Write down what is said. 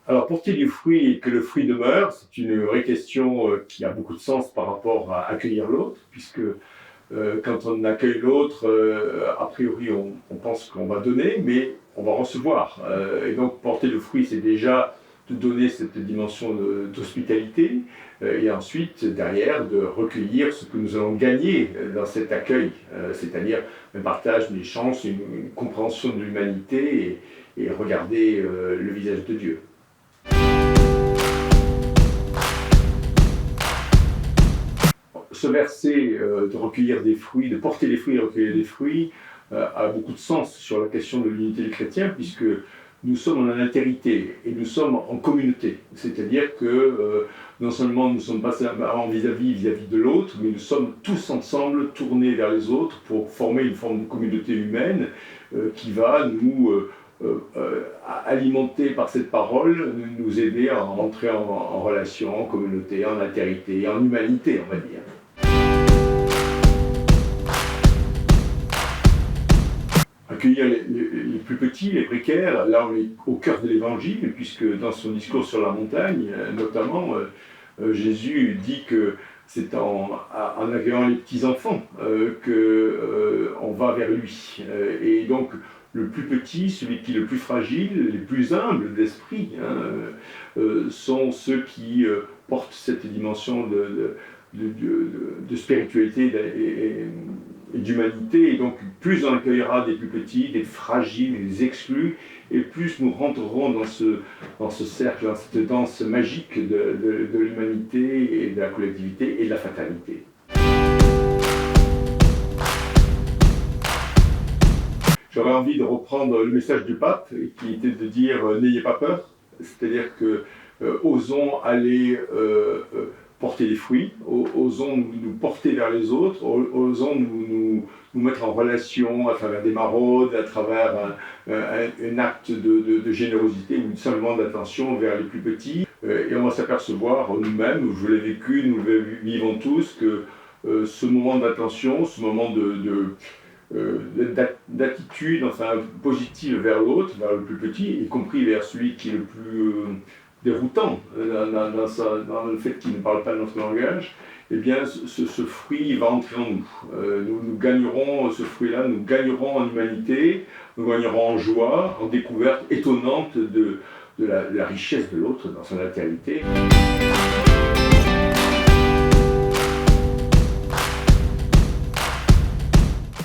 Alors, porter du fruit et que le fruit demeure, c'est une vraie question qui a beaucoup de sens par rapport à accueillir l'autre, puisque quand on accueille l'autre, a priori, on pense qu'on va donner, mais on va recevoir. Et donc, porter le fruit, c'est déjà de donner cette dimension d'hospitalité, et ensuite, derrière, de recueillir ce que nous allons gagner dans cet accueil, c'est-à-dire un partage, une échange, une compréhension de l'humanité et regarder le visage de Dieu. Ce verset de recueillir des fruits, de porter des fruits et recueillir des fruits, a beaucoup de sens sur la question de l'unité des chrétiens, puisque nous sommes en altérité et nous sommes en communauté. C'est-à-dire que non seulement nous sommes pas en vis-à-vis de l'autre, mais nous sommes tous ensemble tournés vers les autres pour former une forme de communauté humaine qui va nous alimenter par cette parole, nous aider à entrer en relation, en communauté, en altérité, en humanité, on va dire. Accueillir les plus petits, les précaires, là on est au cœur de l'évangile, puisque dans son discours sur la montagne, notamment, Jésus dit que c'est en accueillant les petits-enfants qu'on va vers lui. Et donc le plus petit, celui qui est le plus fragile, les plus humbles d'esprit, sont ceux qui portent cette dimension de spiritualité et d'humanité, et donc plus on accueillera des plus petits, des fragiles, des exclus, et plus nous rentrerons dans ce cercle, dans cette danse magique de l'humanité et de la collectivité et de la fraternité. J'aurais envie de reprendre le message du pape, qui était de dire n'ayez pas peur, c'est-à-dire que osons aller porter des fruits, osons nous porter vers les autres, osons nous mettre en relation à travers des maraudes, à travers un acte de générosité ou simplement d'attention vers les plus petits. Et on va s'apercevoir nous-mêmes, je l'ai vécu, nous le vivons tous, que ce moment d'attention, ce moment d'attitude positive vers l'autre, vers le plus petit, y compris vers celui qui est le plus déroutant dans le fait qu'il ne parle pas notre langage, eh bien ce fruit va entrer en nous. Nous gagnerons ce fruit-là, nous gagnerons en humanité, nous gagnerons en joie, en découverte étonnante de la richesse de l'autre dans son altérité.